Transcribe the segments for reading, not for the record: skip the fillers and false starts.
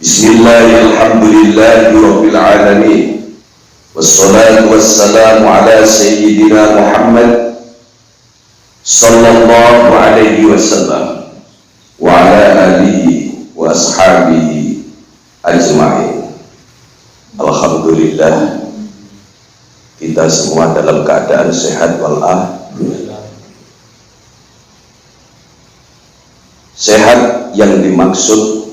Bismillahirrahmanirrahim. Wassalatu wassalamu ala sayyidina Muhammad sallallahu alaihi wasallam wa ala alihi wa ashabihi ajma'in. Alhamdulillah, kita semua dalam keadaan sehat walafiat. Sehat yang dimaksud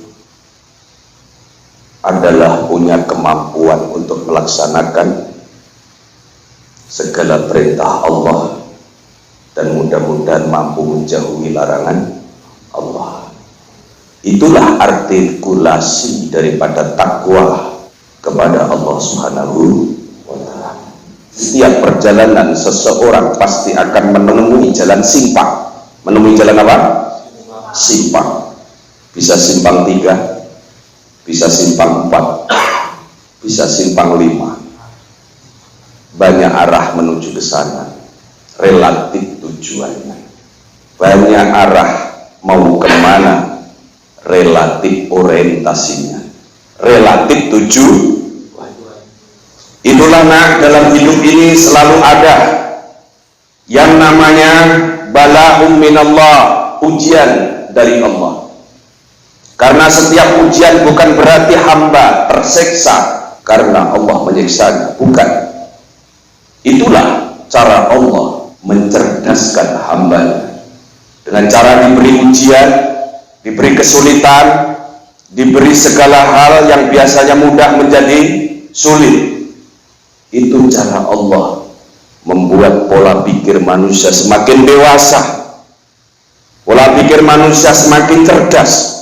adalah punya kemampuan untuk melaksanakan segala perintah Allah dan mudah-mudahan mampu menjauhi larangan Allah. Itulah artikulasi daripada takwa kepada Allah Subhanahu wa ta'ala. Setiap perjalanan seseorang pasti akan menemui jalan simpang. Menemui jalan apa? Simpang. Bisa simpang 3, bisa simpang 4, bisa simpang 5. Banyak arah menuju ke sana, relatif tujuannya. Banyak arah mau kemana, relatif orientasinya, relatif tujuan. Itulah nak, dalam hidup ini selalu ada yang namanya bala'um minallah, ujian dari Allah. Karena setiap ujian bukan berarti hamba tersiksa karena Allah menyiksanya, bukan. Itulah cara Allah mencerdaskan hambanya. Dengan cara diberi ujian, diberi kesulitan, diberi segala hal yang biasanya mudah menjadi sulit. Itu cara Allah membuat pola pikir manusia semakin dewasa, pola pikir manusia semakin cerdas,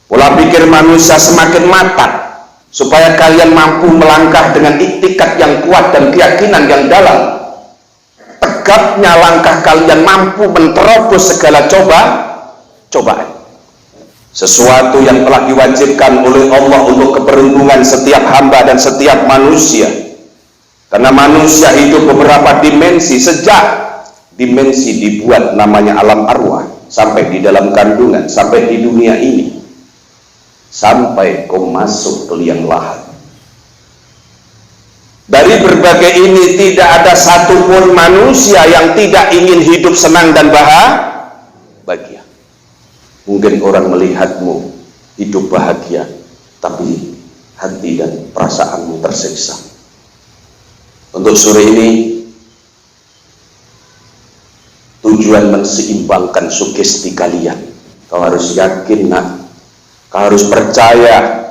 pola pikir manusia semakin matang, supaya kalian mampu melangkah dengan iktikat yang kuat dan keyakinan yang dalam. Tegapnya langkah kalian mampu menerobos segala cobaan. Sesuatu yang telah diwajibkan oleh Allah untuk keberuntungan setiap hamba dan setiap manusia. Karena manusia hidup beberapa dimensi, sejak dimensi dibuat namanya alam arwah, sampai di dalam kandungan, sampai di dunia ini, sampai kau masuk ke liang lahat. Dari berbagai ini tidak ada satupun manusia yang tidak ingin hidup senang dan bahagia. Mungkin orang melihatmu hidup bahagia, tapi hati dan perasaanmu tersiksa. Untuk sore ini, tujuan menseimbangkan sugesti kalian. Kau harus yakin nak, kau harus percaya,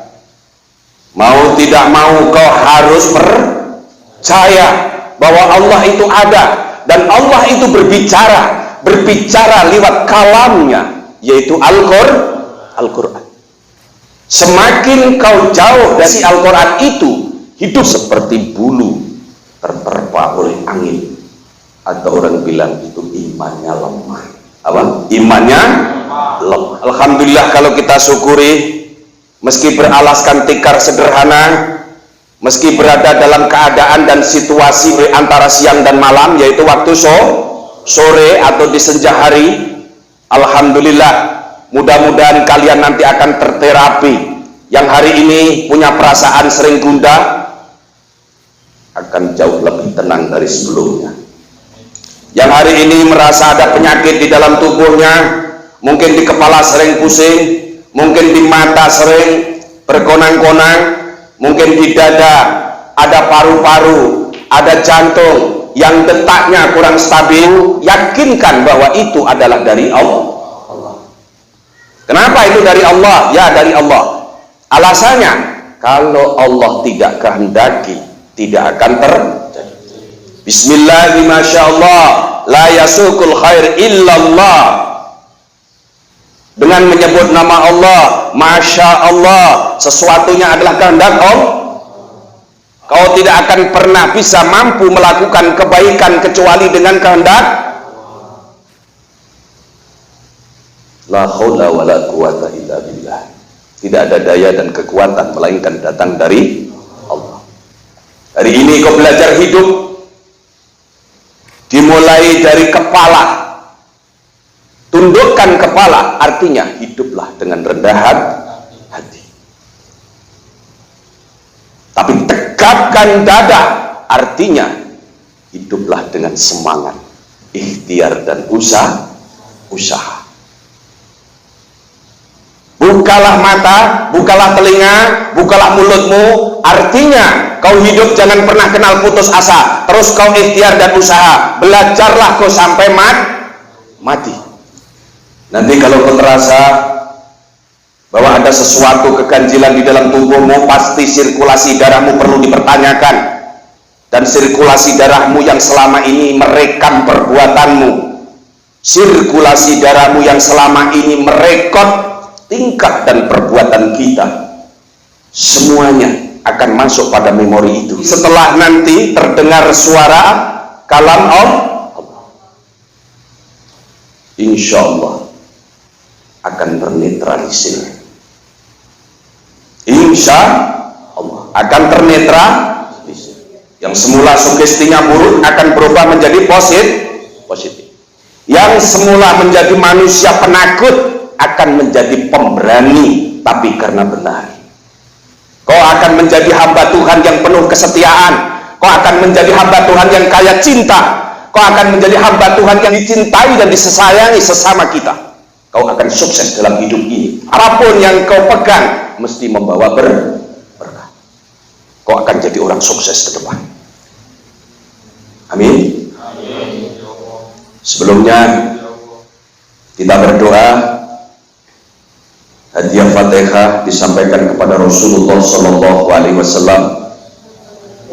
mau tidak mau kau harus percaya bahwa Allah itu ada dan Allah itu berbicara lewat kalamnya, yaitu Al-Quran. Semakin kau jauh dari Al-Quran itu, hidup seperti bulu terterpa oleh angin, atau orang bilang itu imannya lemah. Apa? Imannya lemah. Alhamdulillah kalau kita syukuri, meski beralaskan tikar sederhana, meski berada dalam keadaan dan situasi antara siang dan malam, yaitu waktu sore atau di senja hari, alhamdulillah, mudah-mudahan kalian nanti akan terterapi. Yang hari ini punya perasaan sering gundah akan jauh lebih tenang dari sebelumnya. Yang hari ini merasa ada penyakit di dalam tubuhnya, mungkin di kepala sering pusing, mungkin di mata sering berkonang-konang, mungkin di dada ada paru-paru, ada jantung yang detaknya kurang stabil, yakinkan bahwa itu adalah dari Allah. Kenapa itu dari Allah? Ya, dari Allah. Alasannya, kalau Allah tidak kehendaki, tidak akan terjadi. Bismillahirrahmanirrahim, la yasukul khair illallah. Dengan menyebut nama Allah, Masya Allah, sesuatunya adalah kehendak Allah. Kau tidak akan pernah bisa mampu melakukan kebaikan kecuali dengan kehendak. La haula wa la quwata illa billah. Tidak ada daya dan kekuatan melainkan datang dari Allah. Hari ini kau belajar hidup, dimulai dari kepala. Tundukkan kepala, artinya hiduplah dengan rendah hati. Tapi tegapkan dada, artinya hiduplah dengan semangat, ikhtiar dan usaha. Bukalah mata, bukalah telinga, bukalah mulutmu, artinya kau hidup jangan pernah kenal putus asa, terus kau ikhtiar dan usaha, belajarlah kau sampai mati. Nanti kalau kau terasa bahwa ada sesuatu keganjilan di dalam tubuhmu, pasti sirkulasi darahmu perlu dipertanyakan, dan sirkulasi darahmu yang selama ini merekam perbuatanmu, sirkulasi darahmu yang selama ini merekod tingkah dan perbuatan kita, semuanya akan masuk pada memori itu. Setelah nanti terdengar suara kalam Allah, insya Allah akan ternetralisir. Insya Allah akan ternetralisir. Yang semula sugestinya buruk akan berubah menjadi positif. Yang semula menjadi manusia penakut akan menjadi pemberani, tapi karena benar. Kau akan menjadi hamba Tuhan yang penuh kesetiaan. Kau akan menjadi hamba Tuhan yang kaya cinta. Kau akan menjadi hamba Tuhan yang dicintai dan disayangi sesama kita. Kau akan sukses dalam hidup ini. Apapun yang kau pegang mesti membawa berkah. Kau akan jadi orang sukses ke depan. Amin. Sebelumnya kita berdoa. Hadiah Fatihah disampaikan kepada Rasulullah sallallahu alaihi wasallam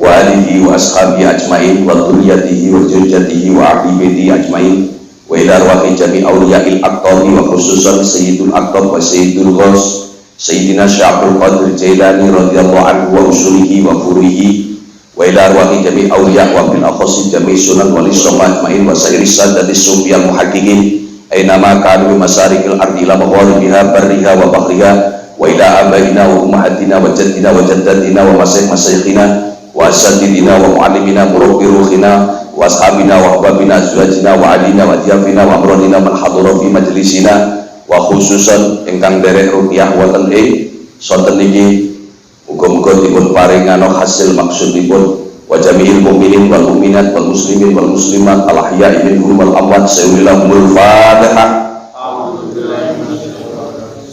wa alihi wa ashabihi ajmain wa dzurriyyatihi wa zurriyyatihi wa ahli baiti ajmain wa ila arwahi jami' auliya'il aqtabi wa khususan sayyidul aqtab wa sayyidul ghaus sayyidina Syaikhul Qadir Jailani radhiyallahu anhu wa usulihi wa furuhi wa ila arwahi jami' auliya' wa bil akhasi jami' sunan wal islamah ajmain wa sayyidis sadatis sufiyal muhaqqiqin aynama kanu masarikil ardi ila magharibiha barriha wa bahriha wa ila abaina wa ummahatina wa jaddina wa jaddatina wa masyayikhina wa asatidina wa muallimina murabbi ruhina wa ashabina wa ahbabina azwajina wa alina wa diyafina wa amronina man hadura fi majlisina wa khususan ingkang derek ruqyah wonten ing sonten niki muga-muga dipun paringana hasil maksudipun wa jami'il mu'minin wal mu'minat wal muslimin wal muslimat al ahya'i minhum wal amwat sawillahumul fatihah.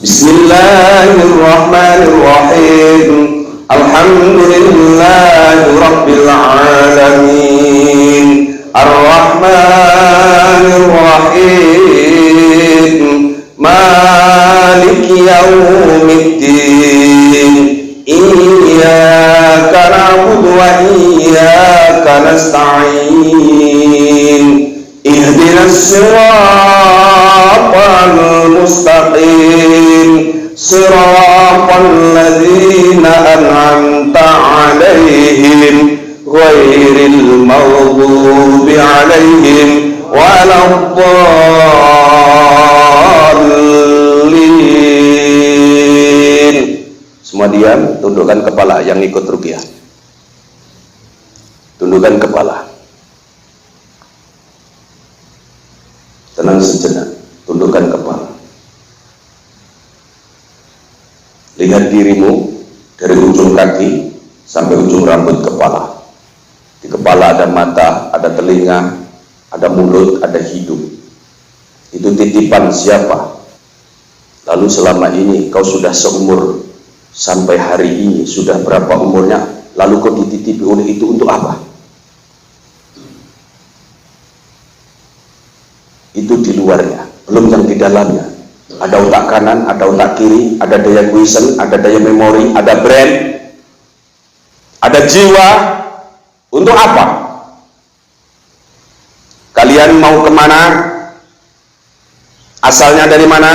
Bismillahirrahmanirrahim. Alhamdulillahi rabbil alamin. Ar-Rahmanir Rahim. Maliki yaumiddin. Iyyaka na'budu wa iyyaka nasta'in. Ihdinas siratal mustaqim. Siratal ladzina an'amta 'alaihim ghairil maghdubi 'alaihim waladdallin. Semua diam, tundukkan kepala yang ikut ruqyah. Tundukkan kepala. Tenang sejenak, tundukkan kepala. Lihat dirimu dari ujung kaki sampai ujung rambut kepala. Di kepala ada mata, ada telinga, ada mulut, ada hidung. Itu titipan siapa? Lalu selama ini kau sudah seumur sampai hari ini sudah berapa umurnya? Lalu kau dititipi oleh itu untuk apa? Itu di luarnya, belum yang di dalamnya. Ada otak kanan, ada otak kiri, ada daya kuisen, ada daya memori, ada brain, ada jiwa. Untuk apa? Kalian mau kemana? Asalnya dari mana?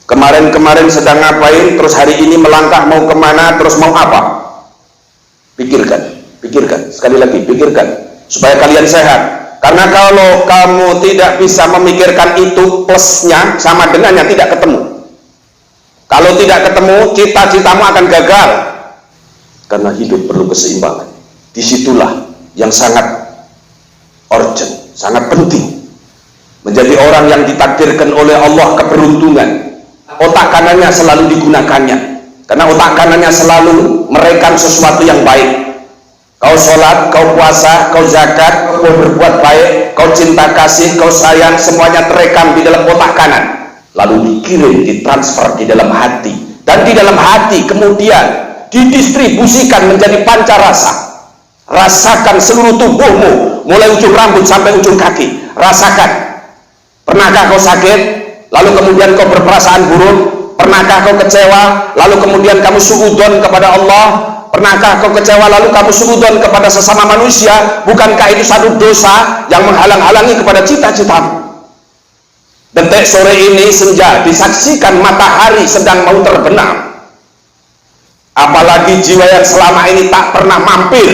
Kemarin-kemarin sedang ngapain, terus hari ini melangkah mau kemana, terus mau apa? Pikirkan, sekali lagi pikirkan, supaya kalian sehat. Karena kalau kamu tidak bisa memikirkan itu, plusnya sama dengan yang tidak ketemu. Kalau tidak ketemu, cita-citamu akan gagal. Karena hidup perlu keseimbangan. Disitulah yang sangat urgent, sangat penting. Menjadi orang yang ditakdirkan oleh Allah keberuntungan. Otak kanannya selalu digunakannya, Karena otak kanannya selalu merekam sesuatu yang baik. Kau sholat, kau puasa, kau zakat, kau berbuat baik, kau cinta kasih, kau sayang, semuanya terekam di dalam otak kanan. Lalu dikirim, ditransfer di dalam hati. Dan di dalam hati kemudian didistribusikan menjadi panca rasa. Rasakan seluruh tubuhmu, mulai ujung rambut sampai ujung kaki. Rasakan. Pernahkah kau sakit, lalu kemudian kau berperasaan buruk? Pernahkah kau kecewa, lalu kemudian kamu suudzon kepada Allah? Pernahkah kau kecewa, lalu kamu suudzon kepada sesama manusia? Bukankah itu satu dosa yang menghalang-halangi kepada cita-citamu? Detik sore ini senja, disaksikan matahari sedang mau terbenam. Apalagi jiwa yang selama ini tak pernah mampir,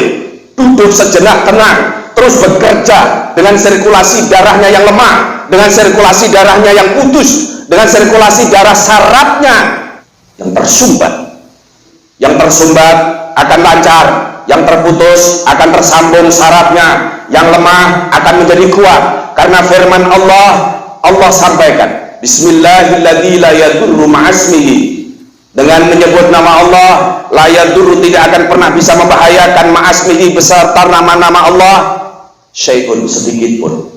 duduk sejenak tenang, terus bekerja dengan sirkulasi darahnya yang lemah, dengan sirkulasi darahnya yang putus, dengan sirkulasi darah sarafnya yang tersumbat. Yang tersumbat akan lancar, yang terputus akan tersambung sarafnya, yang lemah akan menjadi kuat. Karena firman Allah, Allah sampaikan, Bismillahirrahmanirrahim, la yadurru ma'asmihi. Dengan menyebut nama Allah, la yadurru, tidak akan pernah bisa membahayakan, ma'asmihi, beserta nama-nama Allah, syai'un, sedikit pun,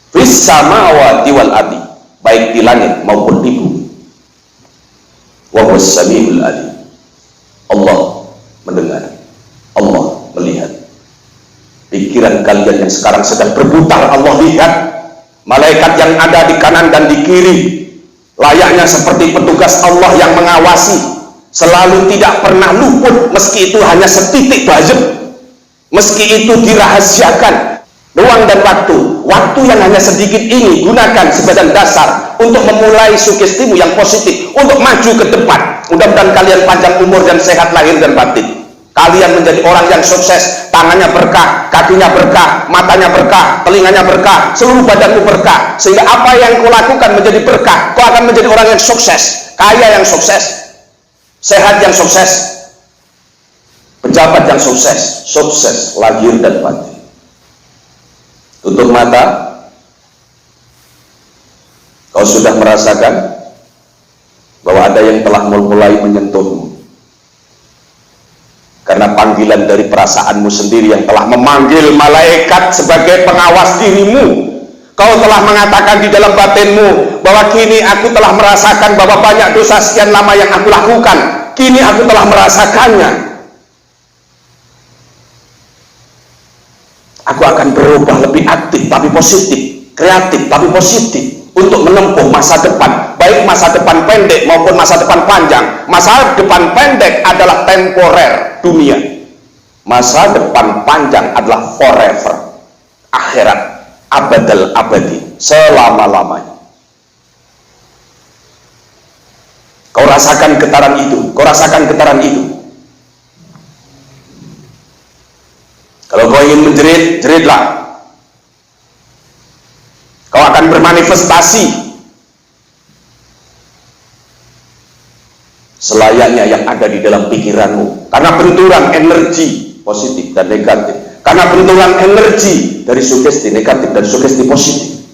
fis samawati wal ardi, baik di langit maupun di bumi. Wa huwas samiul alim. Allah mendengar, Allah melihat. Pikiran kalian yang sekarang sedang berputar, Allah lihat. Malaikat yang ada di kanan dan di kiri, layaknya seperti petugas Allah yang mengawasi, selalu tidak pernah luput, meski itu hanya setitik budget, meski itu dirahasiakan. Ruang dan waktu yang hanya sedikit ini gunakan sebagai dasar untuk memulai sugestimu yang positif, untuk maju ke depan. Mudah-mudahan kalian panjang umur dan sehat lahir dan batin. Kalian menjadi orang yang sukses, tangannya berkah, kakinya berkah, matanya berkah, telinganya berkah, seluruh badanmu berkah, sehingga apa yang kau lakukan menjadi berkah. Kau akan menjadi orang yang sukses, kaya yang sukses, sehat yang sukses, pejabat yang sukses, sukses lahir dan batin. Tutup mata. Kau sudah merasakan bahwa ada yang telah mulai menyentuhmu, karena panggilan dari perasaanmu sendiri yang telah memanggil malaikat sebagai pengawas dirimu. Kau telah mengatakan di dalam batinmu bahwa kini aku telah merasakan bahwa banyak dosa sekian lama yang aku lakukan, kini aku telah merasakannya. Aku akan berubah lebih aktif tapi positif, kreatif tapi positif, untuk menempuh masa depan, baik masa depan pendek maupun masa depan panjang. Masa depan pendek adalah temporer, dunia. Masa depan panjang adalah forever, akhirat, abadal abadi, selama-lamanya. Kau rasakan getaran itu, kau rasakan getaran itu. Kalau kau ingin menjerit, jeritlah. Kau akan bermanifestasi selayaknya yang ada di dalam pikiranmu, karena benturan energi positif dan negatif, karena benturan energi dari sugesti negatif dan sugesti positif.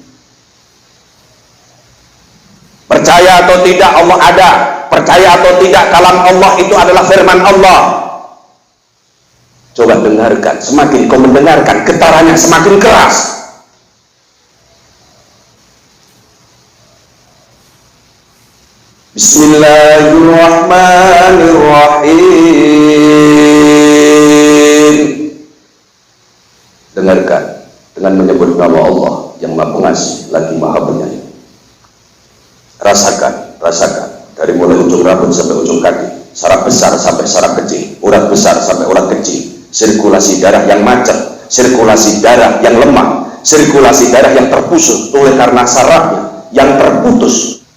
Percaya atau tidak Allah ada, percaya atau tidak kalam Allah itu adalah firman Allah. Coba dengarkan, semakin kau mendengarkan, getarannya semakin keras. Bismillahirrahmanirrahim. Dengarkan dengan menyebut nama Allah yang Maha Pengasih lagi Maha Penyayang. Rasakan, rasakan dari mulai ujung rambut sampai ujung kaki, saraf besar sampai saraf kecil, urat besar sampai urat kecil. Sirkulasi darah yang macet, sirkulasi darah yang lemah, sirkulasi darah yang terputus oleh karena sarafnya yang terputus.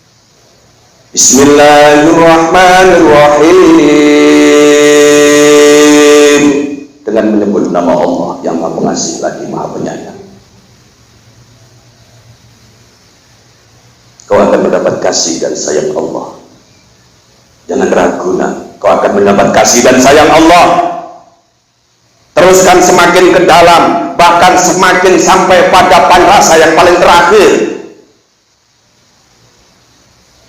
Bismillahirrahmanirrahim. Dengan menyebut nama Allah yang Maha Pengasih lagi Maha Penyayang, kau akan mendapat kasih dan sayang Allah. Jangan ragu, kau akan mendapat kasih dan sayang Allah. Teruskan semakin ke dalam, bahkan semakin sampai pada panrasa yang paling terakhir.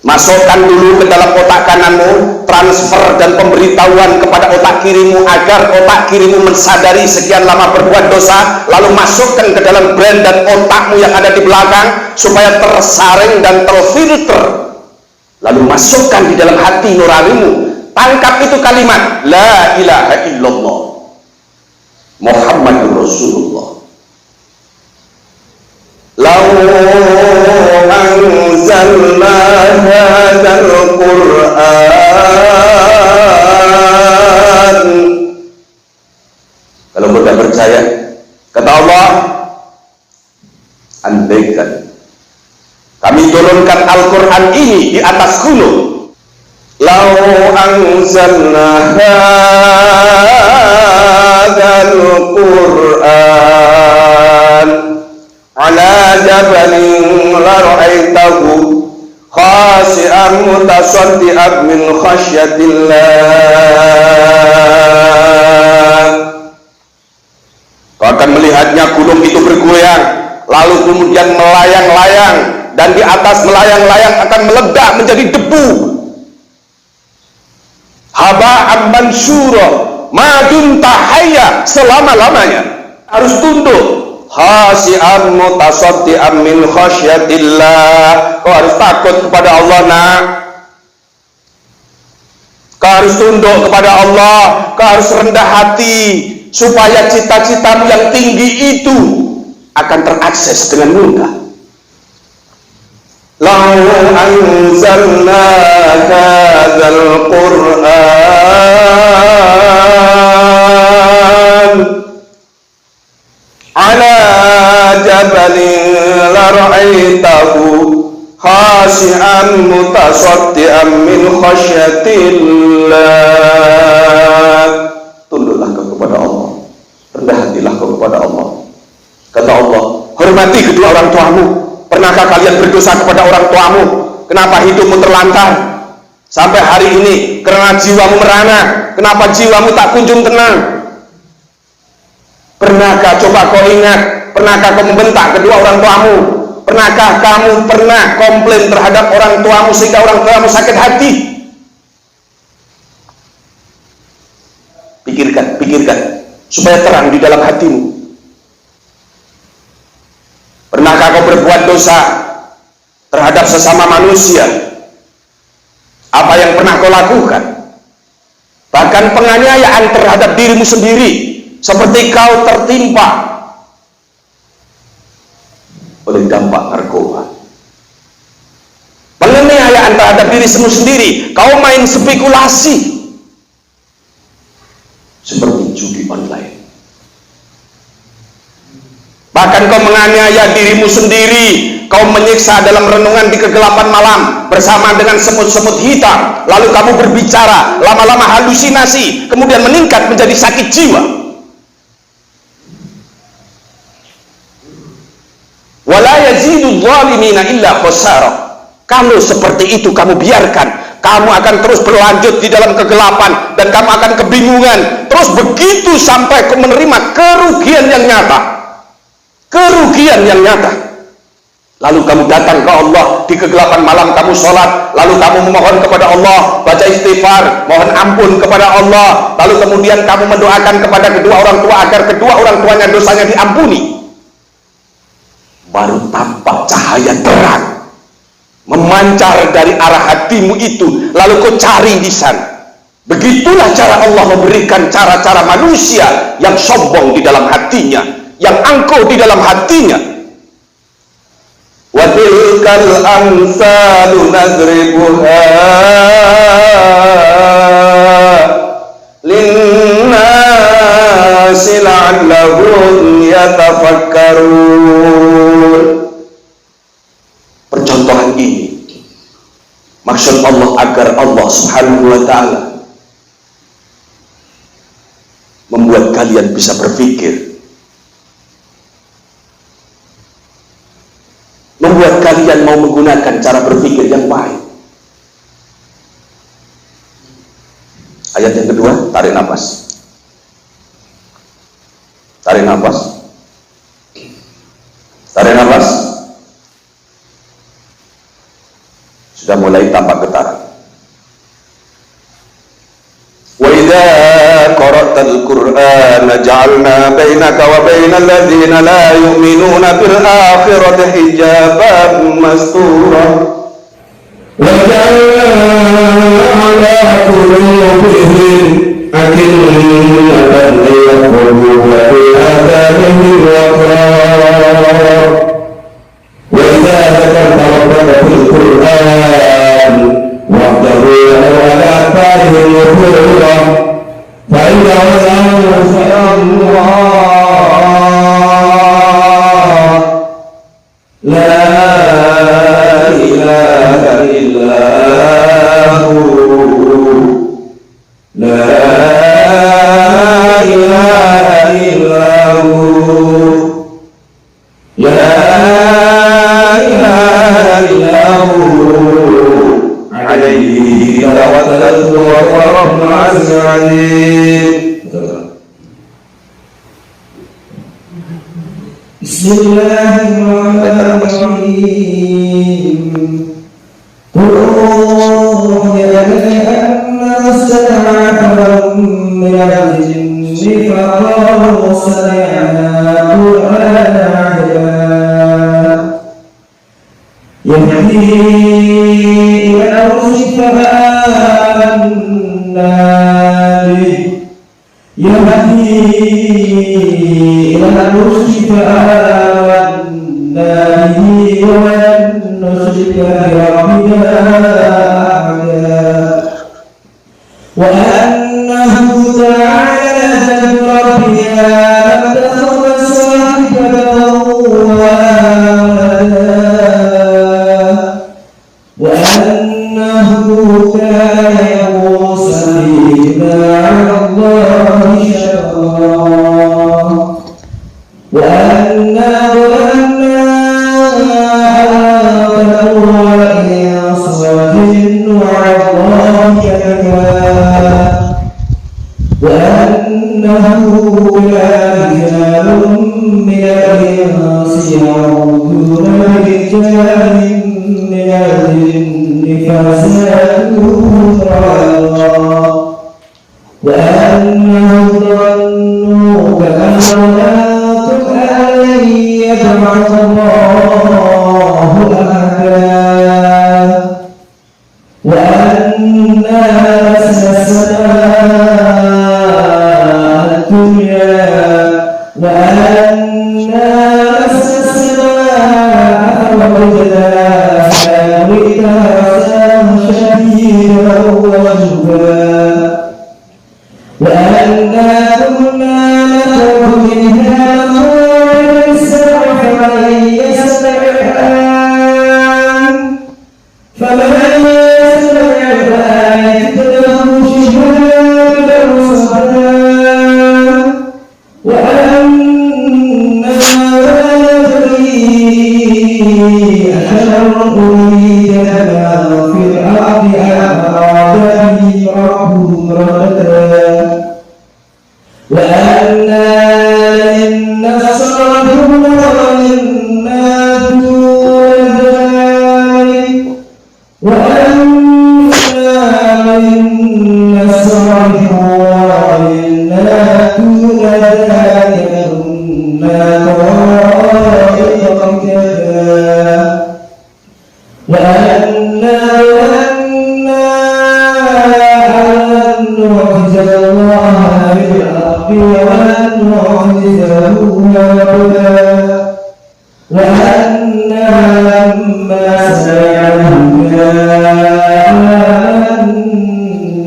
Masukkan dulu ke dalam otak kananmu, transfer dan pemberitahuan kepada otak kirimu agar otak kirimu mensadari sekian lama berbuat dosa, lalu masukkan ke dalam brain dan otakmu yang ada di belakang supaya tersaring dan terfilter. Lalu masukkan di dalam hati nuranimu, tangkap itu kalimat la ilaha illallah Muhammadur Rasulullah. Lau anzalna hadzal Qur'an. Kalau tidak percaya, kata Allah, andaikan kami turunkan Al-Quran ini di atas gunung, lau anzalna hadzal Qur'an ala jabalin la ra'aitahu khashi'an mutasaddian min khasyatillah. Kau akan melihatnya gunung itu bergoyang, lalu kemudian melayang-layang, dan di atas melayang-layang akan meledak menjadi debu. Haba'an mansura, madun tahayya, selama-lamanya harus tunduk. Khasyi'an mutasaddian min khasyatillah. Kau harus takut kepada Allah, nak. Kau harus tunduk kepada Allah. Kau harus rendah hati supaya cita-citamu yang tinggi itu akan terakses dengan mudah. Lau anzalna hadzal Qur'an ala jabalin la ra'aitahu khashi'an mutasaddian min khasyatillah. Tunduklah kau kepada Allah, rendah hatilah kau kepada Allah. Kata Allah, hormati kedua orang tuamu. Pernahkah kalian berdosa kepada orang tuamu? Kenapa hidupmu terlantar sampai hari ini? Karena jiwamu merana. Kenapa jiwamu tak kunjung tenang? Pernahkah coba kau ingat? Pernahkah kau membentak kedua orang tuamu? Pernahkah kamu pernah komplain terhadap orang tuamu sehingga orang tuamu sakit hati? Pikirkan, pikirkan supaya terang di dalam hatimu. Pernahkah kau berbuat dosa terhadap sesama manusia? Apa yang pernah kau lakukan? Bahkan penganiayaan terhadap dirimu sendiri, seperti kau tertimpa oleh dampak narkoba. Penganiayaan terhadap dirimu sendiri, kau main spekulasi seperti judi online. Bahkan kau menganiaya dirimu sendiri, kau menyiksa dalam renungan di kegelapan malam bersama dengan semut-semut hitam, lalu kamu berbicara, lama-lama halusinasi, kemudian meningkat menjadi sakit jiwa. Wala yazidul zalimina illa khasara. Kalau seperti itu kamu biarkan, kamu akan terus berlanjut di dalam kegelapan dan kamu akan kebingungan terus begitu sampai kau menerima kerugian yang nyata. Kerugian yang nyata. Lalu kamu datang ke Allah di kegelapan malam, kamu sholat, lalu kamu memohon kepada Allah, baca istighfar, mohon ampun kepada Allah, lalu kemudian kamu mendoakan kepada kedua orang tua agar kedua orang tuanya dosanya diampuni. Baru tampak cahaya terang memancar dari arah hatimu itu, lalu kau cari di sana. Begitulah cara Allah memberikan cara-cara manusia yang sombong di dalam hatinya, yang angkuh di dalam hatinya. Wa tilkal amsalu nadribuha linnasi la'allahum yatafakkarun. Percontohan ini maksud Allah agar Allah Subhanahu wa ta'ala membuat kalian bisa berpikir, membuat kalian mau menggunakan cara berpikir yang baik. Ayat yang kedua, tarik nafas. Tarik nafas. Tarik nafas. sudah mulai tampak getaran. Wa idza qara'tal Qur'ana ja'alna bainaka wa bainal ladzina la yu'minuna bil akhirati hijaban mastura wa ja'alna 'ala qulubihim akinnatan yafqahu wa fi adhanihim waqar wa idza dzakarta rabbaka fil Qur'an wahdahu wa la ta'lamu ghayra fa inna la ilaha illa hu la ilaha illa hu la ilaha illa hu alaihi tawakkaltu wa huwa rabbul arsyil azim. Bismillahirrahmanirrahim. Qul ya anna as-sam'a min al-jinni faqalu sami'na qur'anan yahdi ila rushdi وأنه تعالى جد ربنا ما اتخذ صاحبة وأنه كان يقول سمينا على الله شطرا وأنه وأنه لا رجال من الإنس يعودون برجال من الجن فزادوهم رهقا وأنهم ظنوا كأنهم أن يبعث الله أحدا وأنا مسنا السماء الدنيا وأنا مسنا السماء فوجدناها ملكا شديدا وجبا وأنا كنا نخرج منها مخرج السمع فمن يستمع فمن يستمع الآية له شهادا رصدا وأنا لا ندري أشر أريد بما في الأرض أم أراد بهم ربهم رشدا وأنا إنا صرفنا وإنا دون ذلك وأنا إنا صرفنا وإنا دون ذلك كنا طائفة كذا وأنا نعجز الله بالأرض وأن نعجزه هربا وأنا لما سمعنا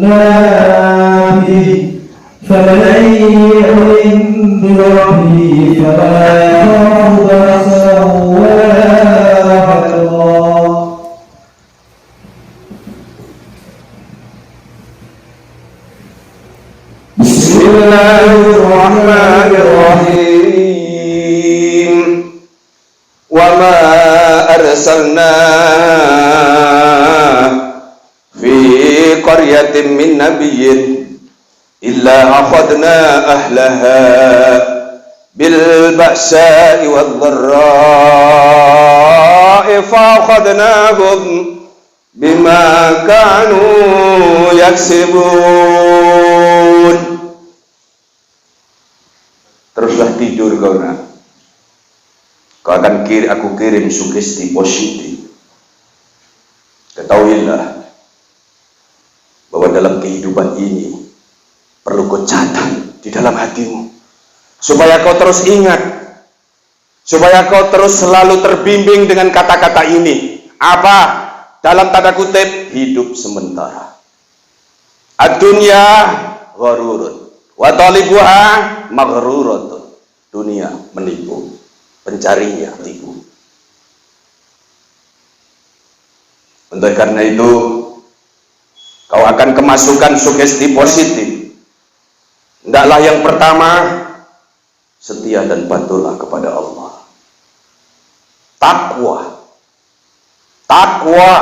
آمنا به فمن يؤمن بربه فلا يخاف بأسا ولا رهقا. بسم الله الرحمن الرحيم. وما أرسلنا في قرية من نبي إلا أخذنا أهلها بالبأساء والضراء فأخذناهم bima kanu yaksibun. Teruslah tidur kau nak. Kau akan aku kirim sugesti positif. Ketahuilah bahwa dalam kehidupan ini perlu kau catat di dalam hatimu, supaya kau terus ingat, supaya kau terus selalu terbimbing dengan kata-kata ini. Apa? Dalam tanda kutip, hidup sementara. Ad-dunya gharurun wa talibuha maghrurun. Dunia menipu, pencarinya tipu. Untuk karena itu, kau akan kemasukan sugesti positif. Hendaklah yang pertama, setia dan patuhlah kepada Allah. Takwa,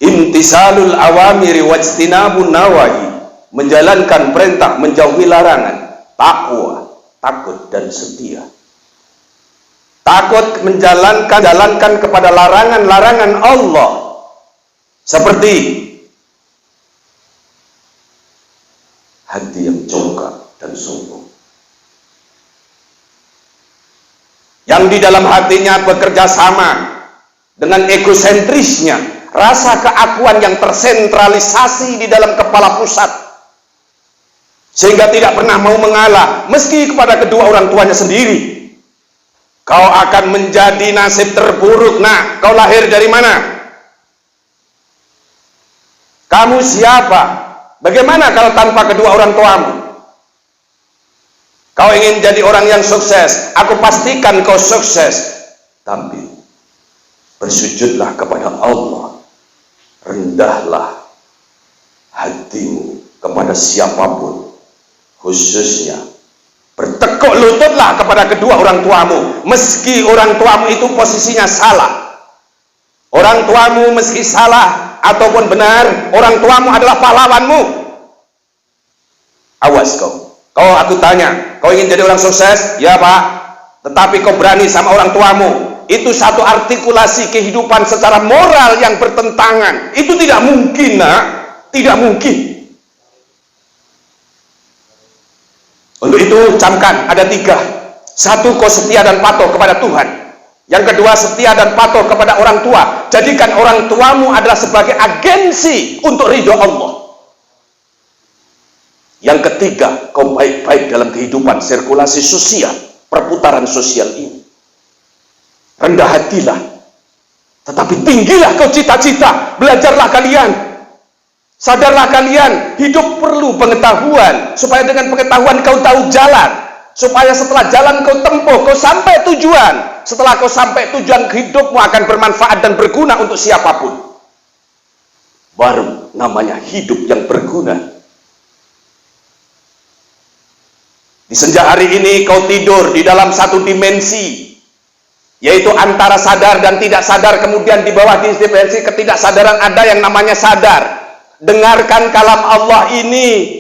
imtisalul awamiri wajtinabun nawahi, menjalankan perintah, menjauhi larangan. Takwa, takut dan setia. Takut menjalankan kepada larangan-larangan Allah, seperti hati yang congkak dan sombong, yang di dalam hatinya bekerja sama dengan egosentrisnya, rasa keakuan yang tersentralisasi di dalam kepala pusat, sehingga tidak pernah mau mengalah meski kepada kedua orang tuanya sendiri. Kau akan menjadi nasib terburuk. Nah, kau lahir dari mana? Kamu siapa? Bagaimana kalau tanpa kedua orang tuamu? Kau ingin jadi orang yang sukses, aku pastikan kau sukses. Tapi bersujudlah kepada Allah, rendahlah hatimu kepada siapapun, khususnya bertekuk lututlah kepada kedua orang tuamu, meski orang tuamu itu posisinya salah. Orang tuamu meski salah ataupun benar, orang tuamu adalah pahlawanmu. Awas kau. Aku tanya, kau ingin jadi orang sukses? Ya Pak. Tetapi kau berani sama orang tuamu. Itu satu artikulasi kehidupan secara moral yang bertentangan. Itu tidak mungkin, nak. Tidak mungkin. Untuk itu camkan, ada 3. 1, kau setia dan patuh kepada Tuhan. Yang kedua, setia dan patuh kepada orang tua. Jadikan orang tuamu adalah sebagai agensi untuk ridho Allah. Yang ketiga, kau baik-baik dalam kehidupan sirkulasi sosial, perputaran sosial ini. Rendah hatilah, tetapi tinggilah kau cita-cita. Belajarlah kalian. Sadarlah kalian, hidup perlu pengetahuan, supaya dengan pengetahuan kau tahu jalan, supaya setelah jalan kau tempuh, kau sampai tujuan. Setelah kau sampai tujuan, hidupmu akan bermanfaat dan berguna untuk siapapun. Baru namanya hidup yang berguna. Di senja hari ini kau tidur di dalam satu dimensi, yaitu antara sadar dan tidak sadar. Kemudian di bawah dimensi ketidaksadaran ada yang namanya sadar. Dengarkan kalam Allah ini.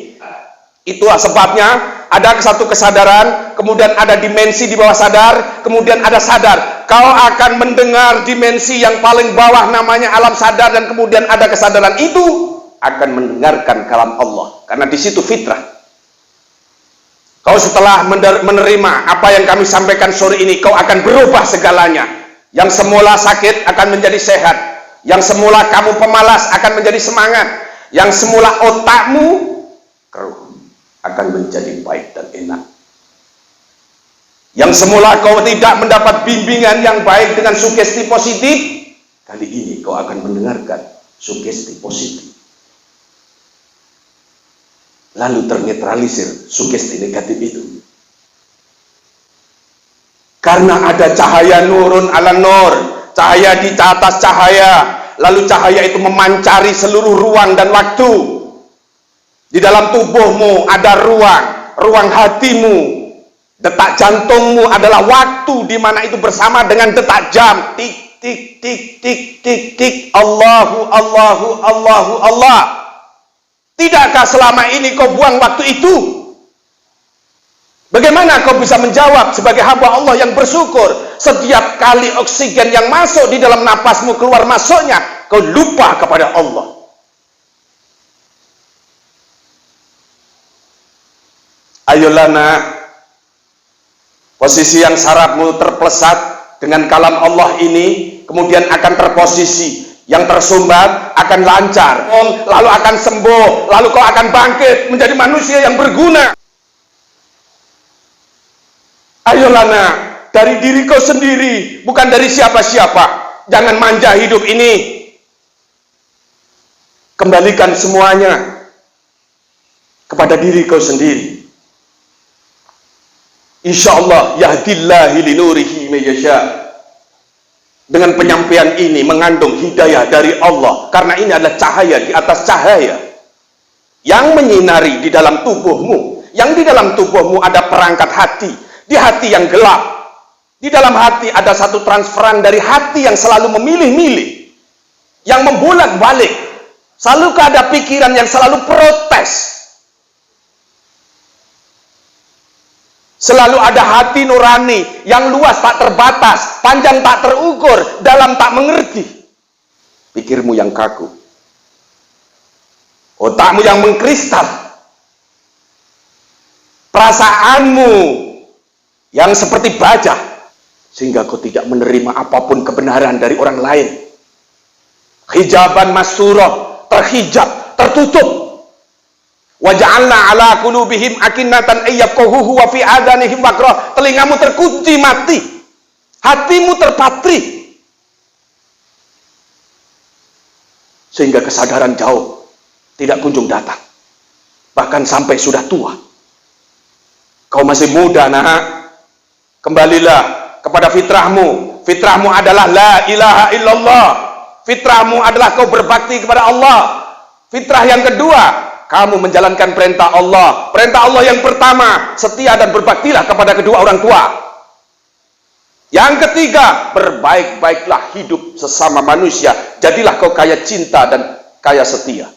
Itulah sebabnya ada satu kesadaran, kemudian ada dimensi di bawah sadar, kemudian ada sadar. Kau akan mendengar dimensi yang paling bawah namanya alam sadar, dan kemudian ada kesadaran itu akan mendengarkan kalam Allah, karena di situ fitrah. Kau setelah menerima apa yang kami sampaikan sore ini, kau akan berubah segalanya. Yang semula sakit akan menjadi sehat, yang semula kamu pemalas akan menjadi semangat, yang semula otakmu keruh akan menjadi baik dan enak. Yang semula kau tidak mendapat bimbingan yang baik dengan sugesti positif, kali ini kau akan mendengarkan sugesti positif, lalu ternetralisir sugesti negatif itu. Karena ada cahaya nurun ala nur, cahaya di atas cahaya, lalu cahaya itu memancari seluruh ruang dan waktu. Di dalam tubuhmu ada ruang hatimu. Detak jantungmu adalah waktu di mana itu bersama dengan detak jam. Tik tik tik tik tik tik. Allahu Allahu Allahu Allah. Tidakkah selama ini kau buang waktu itu? Bagaimana kau bisa menjawab sebagai hamba Allah yang bersyukur setiap kali oksigen yang masuk di dalam napasmu keluar masuknya kau lupa kepada Allah? Ayolah nak, posisi yang sarafmu terpelesat dengan kalam Allah ini kemudian akan terposisi, yang tersumbat akan lancar, lalu akan sembuh, lalu kau akan bangkit menjadi manusia yang berguna. Ayolah nak, dari diri kau sendiri, bukan dari siapa-siapa. Jangan manja hidup ini. Kembalikan semuanya kepada diri kau sendiri. Insyaallah yahdillahi linurihi may yasha. Dengan penyampaian ini mengandung hidayah dari Allah, karena ini adalah cahaya di atas cahaya yang menyinari di dalam tubuhmu. Yang di dalam tubuhmu ada perangkat hati. Di hati yang gelap, di dalam hati ada satu transferan dari hati yang selalu memilih-milih, yang membolak-balik, selalu ada pikiran yang selalu protes. Selalu ada hati nurani yang luas tak terbatas, panjang tak terukur, dalam tak mengerti. Pikirmu yang kaku, otakmu yang mengkristal, perasaanmu yang seperti baja, sehingga kau tidak menerima apapun kebenaran dari orang lain. Hijaban masturah, terhijab, tertutup. Wa ja'alna ala qulubihim akinnatan ayyafqahuhu wa fi adanihim waqra. Telingamu terkunci mati, hatimu terpatri, sehingga kesadaran jauh tidak kunjung datang, bahkan sampai sudah tua. Kau masih muda nak, kembalilah kepada fitrahmu. Fitrahmu adalah la ilaha illallah. Fitrahmu adalah kau berbakti kepada Allah. Fitrah yang kedua, kamu menjalankan perintah Allah. Perintah Allah yang pertama, setia dan berbaktilah kepada kedua orang tua. Yang ketiga, berbaik-baiklah hidup sesama manusia. Jadilah kau kaya cinta dan kaya setia.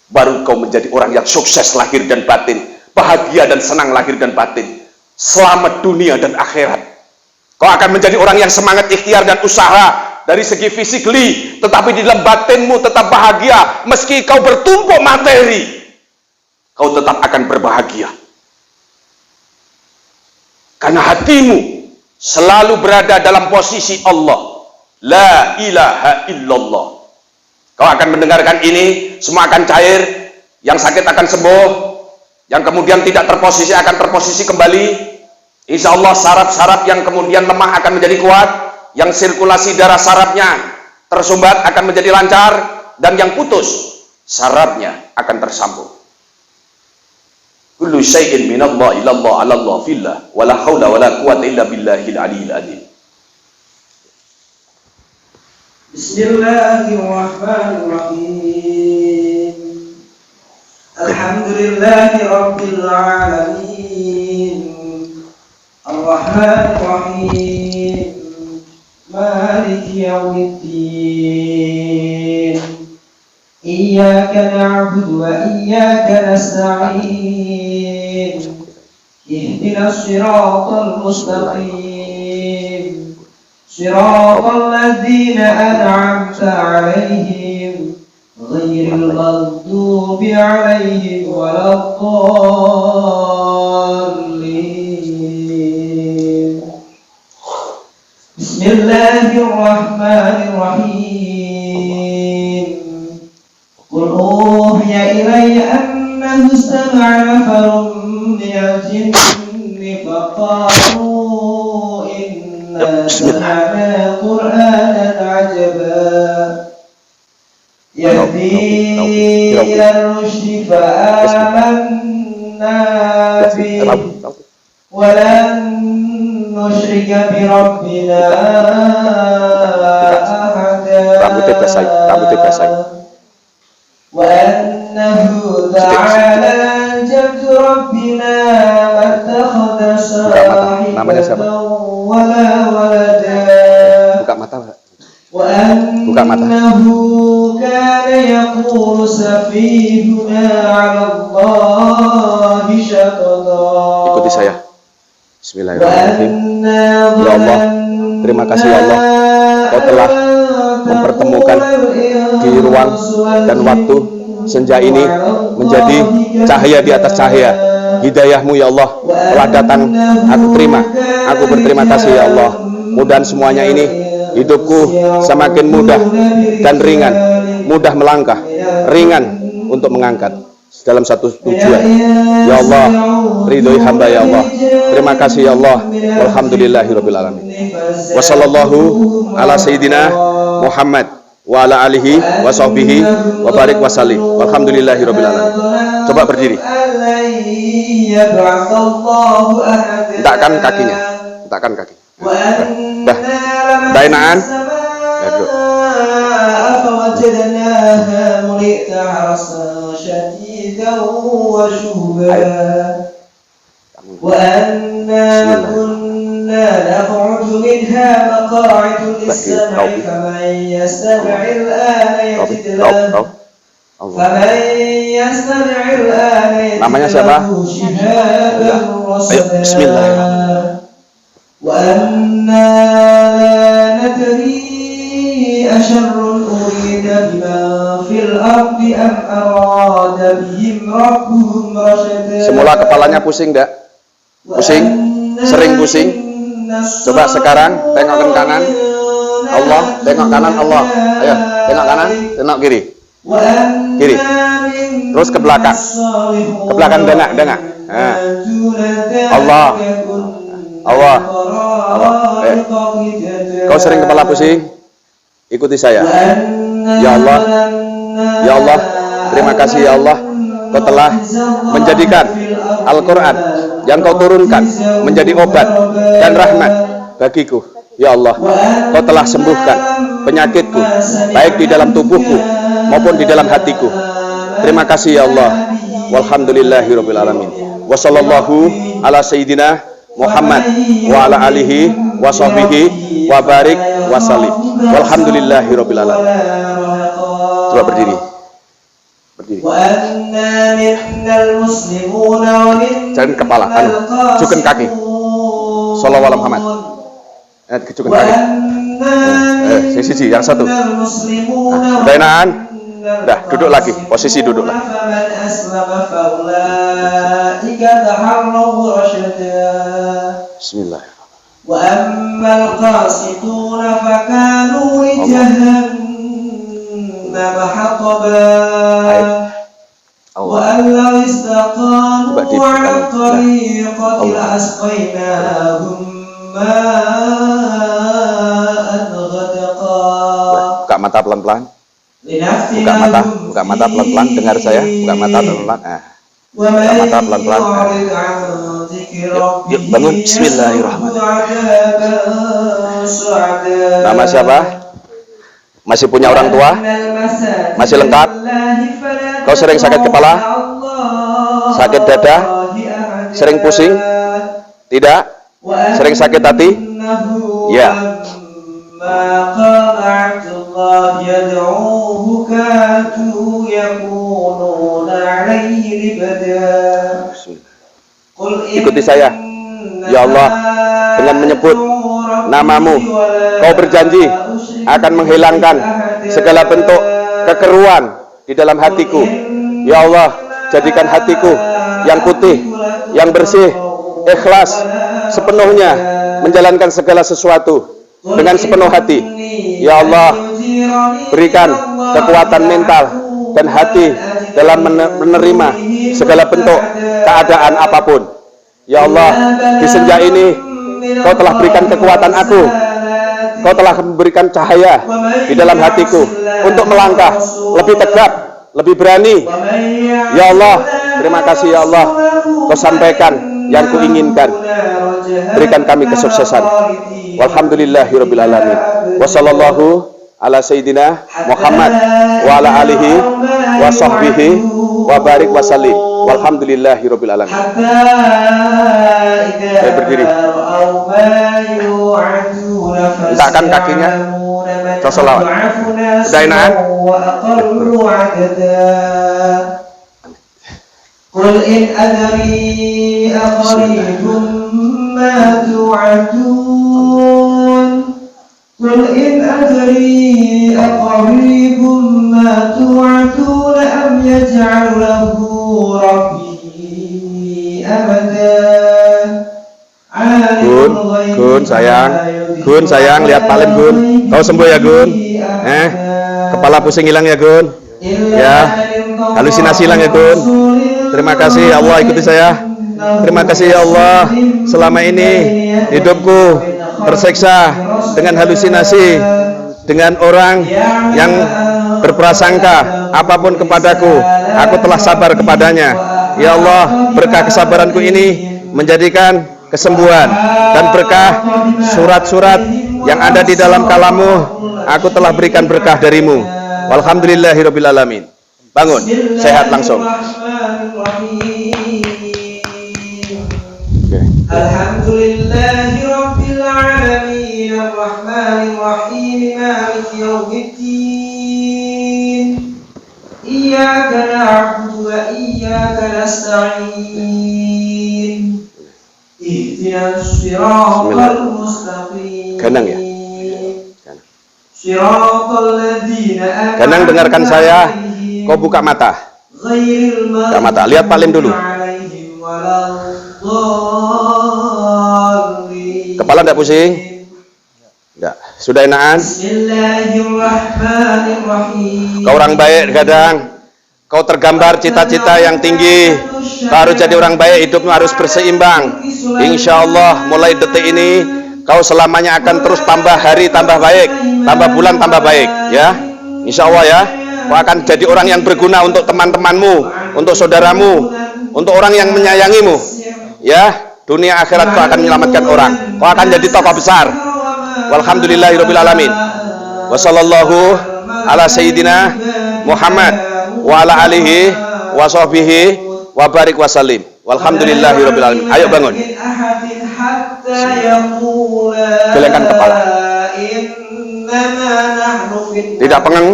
Baru kau menjadi orang yang sukses lahir dan batin, bahagia dan senang lahir dan batin, selamat dunia dan akhirat. Kau akan menjadi orang yang semangat ikhtiar dan usaha dari segi fisikly, tetapi di dalam batinmu tetap bahagia. Meski kau bertumpuk materi, kau tetap akan berbahagia, karena hatimu selalu berada dalam posisi Allah, la ilaha illallah. Kau akan mendengarkan ini, semua akan cair, yang sakit akan sembuh, yang kemudian tidak terposisi akan terposisi kembali. Insya Allah saraf-saraf yang kemudian lemah akan menjadi kuat, yang sirkulasi darah sarafnya tersumbat akan menjadi lancar, dan yang putus sarafnya akan tersambung. Kullu syai'in minallah ilallah alallah fillah wala haula wala quwwata illa billahil aliyil azim. Bismillahirrahmanirrahim. Alhamdulillahi rabbil alamin. Ar-Rahmanir-Rahim. Maliki yaumiddin. Iyyaka na'budu wa iyyaka nasta'in. Ihdinas siratal mustaqim. Siratal ladzina an'amta 'alaihim ghairil maghdubi 'alaihim waladdallin. Bismillahirrahmanirrahim. Qul uhiya ilayya annahu istama'a nafarun minal jinni faqalu inna sami'na qur'anan 'ajaba yahdi ila rusydi fa'amanna bihi wa lan nusyrika bi rabbina ahada wa annahu ta'ala jaddu rabbina mattakhadha sahibatan wala walada wa Buka mata. Ikuti saya. Bismillahirrahmanirrahim. Ya Allah, terima kasih ya Allah, Kau telah mempertemukan di ruang dan waktu senja ini menjadi cahaya di atas cahaya. Hidayah-Mu ya Allah telah datang, aku terima, aku berterima kasih ya Allah. Mudah semuanya ini, hidupku semakin mudah dan ringan, mudah melangkah, ringan untuk mengangkat dalam satu tujuan. Ya Allah, ridhoi hamba ya Allah. Terima kasih ya Allah. Walhamdulillahirabbil alamin. Wa sallallahu ala sayyidina Muhammad wa ala alihi wa sahbihi wa barik wa salim. Walhamdulillahirabbil alamin. Coba berdiri. Hentakkan kakinya. Hentakkan kaki. Dah. Dah enakan? Ya, duduk. Namanya siapa? Ayo, bismillahirrahmanirrahim. Semula kepalanya pusing enggak? Pusing? Sering pusing? Coba sekarang tengok ke kanan. Allah, tengok kanan Allah. Ayo, tengok kanan, tengok kiri. Kiri. Terus ke belakang. Ke belakang dengak. Nah. Allah. Allah. Allah. Kau sering kepala pusing? Ikuti saya. Ya Allah. Ya Allah, terima kasih ya Allah. Kau telah menjadikan Al-Quran yang Kau turunkan menjadi obat dan rahmat bagiku. Ya Allah, Kau telah sembuhkan penyakitku, baik di dalam tubuhku maupun di dalam hatiku. Terima kasih ya Allah. Walhamdulillahirabbil alamin. Wa sallallahu ala sayyidina Muhammad wa ala alihi wa sahbihi wa barik wa salim. Walhamdulillahirabbil alamin. Coba berdiri. Berdiri. Jangan kepala, cukukan kaki. Shallallahu alaihi Muhammad. Cukukan kaki. Sisi yang satu. Udah enakan? Udah, duduk lagi. Posisi duduk lagi. Bismillah. Wa ammal qasituna fakanu li jahannam hataba. Wa allaw istaqamu 'ala tariqati asqainahum ma'an ghadaqa. Buka mata pelan-pelan. Buka mata pelan-pelan. Dengar saya. Buka mata pelan-pelan. Buka mata pelan-pelan. Yuk bangun. Bismillahirrahmanirrahim. Nama siapa? Masih punya orang tua? Masih lengkap? Kau sering sakit kepala? Sakit dada? Sering pusing? Tidak? Sering sakit hati? Ya. Ikuti saya. Ya Allah, dengan menyebut namamu, Kau berjanji akan menghilangkan segala bentuk kekeruan di dalam hatiku. Ya Allah, jadikan hatiku yang putih, yang bersih, ikhlas, sepenuhnya menjalankan segala sesuatu dengan sepenuh hati. Ya Allah, berikan kekuatan mental dan hati dalam menerima segala bentuk keadaan apapun. Ya Allah, di senja ini Kau telah berikan kekuatan aku. Kau telah memberikan cahaya di dalam hatiku untuk melangkah lebih tegap, lebih berani. Ya Allah, terima kasih ya Allah. Kau sampaikan yang kuinginkan. Berikan kami kesuksesan. Walhamdulillahirabbil alamin. Wassallallahu ala sayyidina Muhammad wa ala alihi wa sahbihi wa barik wa salim. Walhamdulillahirabbil alamin. Berdiri. Letakkan kakinya. Salawat. Udah enak? Qul in adri aqribun ma tu'adun. Qul in adri aqribun ma tu'adun am yaj'al lahu rabbi amada. Gun sayang, lihat Palim Gun, kau sembuh ya Gun, kepala pusing hilang ya Gun, ya, halusinasi hilang ya Gun. Terima kasih ya Allah, ikuti saya. Terima kasih ya Allah, selama ini hidupku tersiksa dengan halusinasi, dengan orang yang berprasangka apapun kepadaku, aku telah sabar kepadanya. Ya Allah, berkah kesabaranku ini menjadikan kesembuhan dan berkah surat-surat yang ada di dalam kalammu, aku telah berikan berkah darimu. Walhamdulillahirabbil alamin. Bangun, sehat langsung. Alhamdulillahirabbil alamin arrahmanir rahim maliki yaumiddin. Iyyaka na'budu wa iyyaka nasta'in. Ihdinas siratal mustaqim. Ganang ya? Siratal ladzina an'amta Ganang, dengarkan saya. Kau buka mata. Buka mata. Lihat Palim dulu. Kepala enggak pusing? Enggak. Sudah enakan? Bismillahirrahmanirrahim. Kau orang baik Gadang. Kau tergambar cita-cita yang tinggi. Kau harus jadi orang baik, hidupmu harus berseimbang. Insya Allah mulai detik ini kau selamanya akan terus tambah hari tambah baik, tambah bulan tambah baik, ya. Insya Allah ya. Kau akan jadi orang yang berguna untuk teman-temanmu, untuk saudaramu, untuk orang yang menyayangimu, ya. Dunia akhirat kau akan menyelamatkan orang. Kau akan jadi tokoh besar. Walhamdulillahirabbil alamin. Wassallallahu ala sayyidina Muhammad wa ala alihi wa sahbihi wa barik wa salim. Walhamdulillahirabbil alamin. Ayo bangun. Gelengkan kepala. Tidak pengang.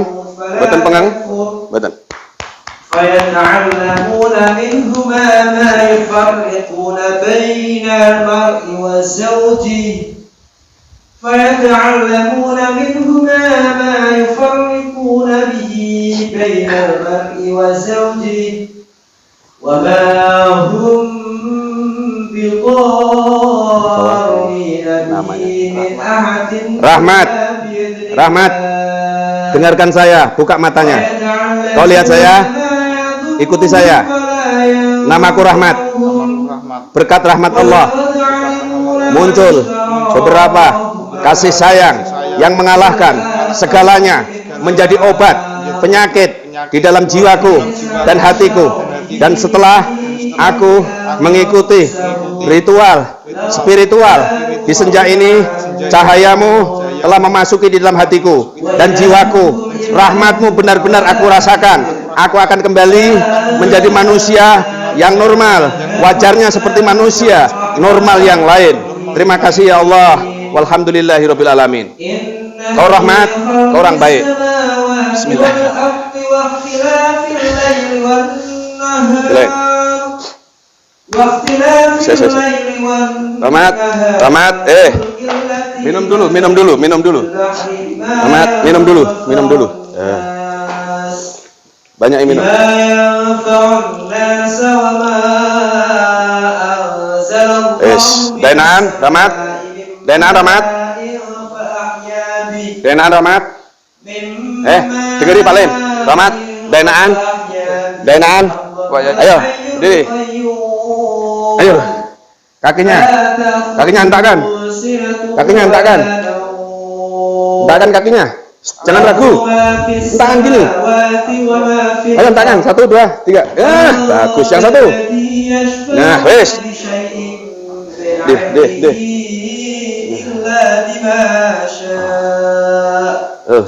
Boten pengang. Boten. فيتعلمون منهما ما يفرقون بين المرء وزوجه فيتعلمون منهما ما يفرقون به بين المرء وزوجه وما هم بضارين به من أحد Rahmat, dengarkan saya, buka matanya. Kau lihat saya, ikuti saya. Namaku Rahmat. Berkat rahmat Allah muncul beberapa kasih sayang yang mengalahkan segalanya, menjadi obat penyakit di dalam jiwaku dan hatiku. Dan setelah aku mengikuti ritual spiritual di senja ini, cahayamu telah memasuki di dalam hatiku dan jiwaku. Rahmatmu benar-benar aku rasakan. Aku akan kembali menjadi manusia yang normal, wajarnya seperti manusia normal yang lain. Terima kasih ya Allah. Walhamdulillahirabbil alamin. Kau rahmat, kau orang baik. Bismillah. Rahmat, minum dulu. Rahmat, minum dulu. Banyak yang minum. Dainaan, Rahmat. Dengeri Palim. Rahmat, Dainaan. Ayo, diri. Ayo. Kakinya hentakkan. Hentakkan kakinya. Jangan ragu. Hentakkan gini. Ayo hentakkan. 1, 2, 3. Bagus yang satu. Nah, wes. Deh.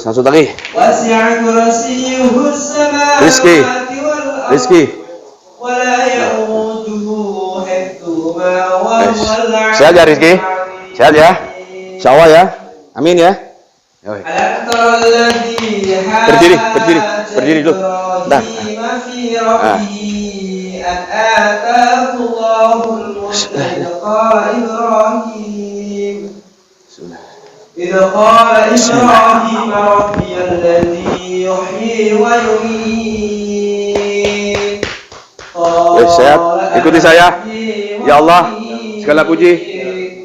Satu lagi. Rizki. Sehat ya Rizki? Sehat ya? Insya Allah ya. Amin ya. Berdiri dulu. Nah. إذ قال إبراهيم ربي الذي يحيي ويميت. Sehat, ikuti saya. Ya Allah, segala puji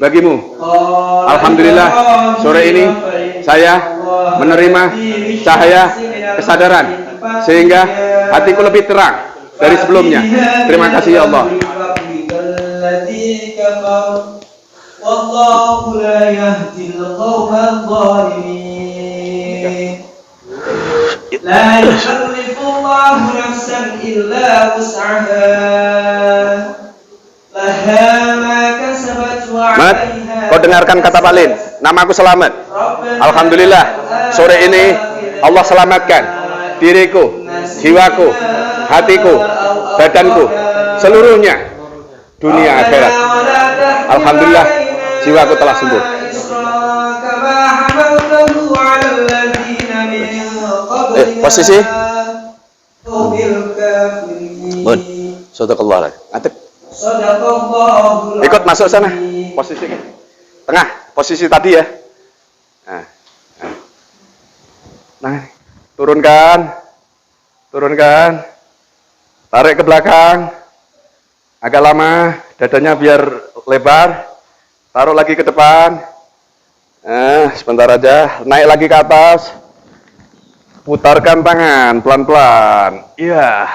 bagimu. Alhamdulillah, sore ini saya menerima cahaya kesadaran sehingga hatiku lebih terang dari sebelumnya. Terima kasih ya Allah. Wallahu la yahdil qawmal zalimin. La yukallifullahu nafsan illa wus'aha. Laha ma kasabat wa 'alayha. Kau dengarkan kata Pak Lin, namaku Selamat. Alhamdulillah, sore ini Allah selamatkan diriku, jiwaku, hatiku, badanku, seluruhnya, dunia akhirat. Alhamdulillah, jiwaku telah sembuh. Posisi. Bun, sadaqallah. Atik. Ikut masuk sana. Posisi tengah, posisi tadi ya. Nah, turunkan. Tarik ke belakang. Agak lama, dadanya biar lebar. Taruh lagi ke depan. Sebentar aja. Naik lagi ke atas. Putarkan tangan pelan-pelan. Iya.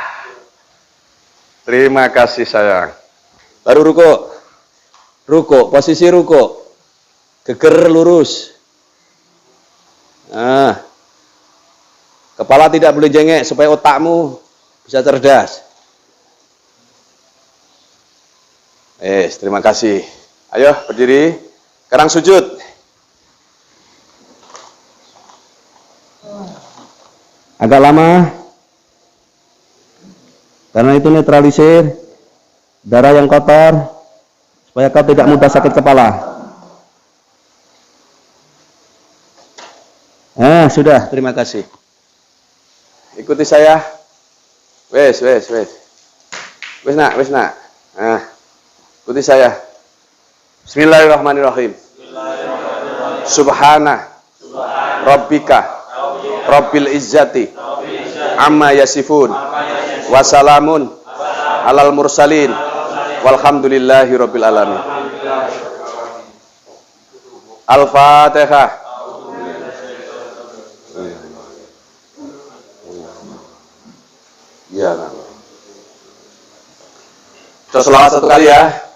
Terima kasih sayang. Baru ruko. Posisi ruko. Geger lurus. Kepala tidak boleh jengek supaya otakmu bisa cerdas. Terima kasih. Ayo berdiri. Sekarang sujud. Agak lama. Karena itu netralisir darah yang kotor supaya kau tidak mudah sakit kepala. Sudah, terima kasih. Ikuti saya. Wes nak. Ikuti saya. Bismillahirrahmanirrahim. Subhana Rabbika Rabbil Izzati Amma Yasifun Wassalamun Alal Mursalin Walhamdulillahi Rabbil Alamin. Al-Fatihah. Ya. Kita selawat satu kali ya.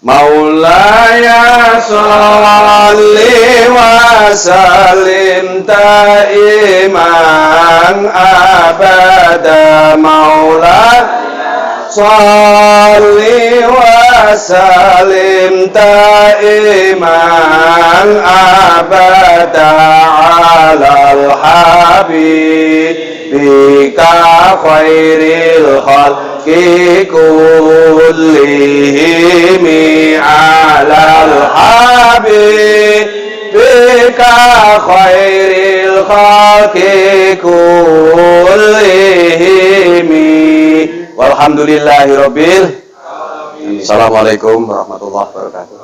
Maulaya sholli wa sallim ta'iman abada. Maulaya sholli wa sallim ta'iman abada alal habibika khairil khalqi kullihim alal habibika khairil khalqi kullihim walhamdulillahi rabbil alamin. Assalamualaikum warahmatullahi wabarakatuh.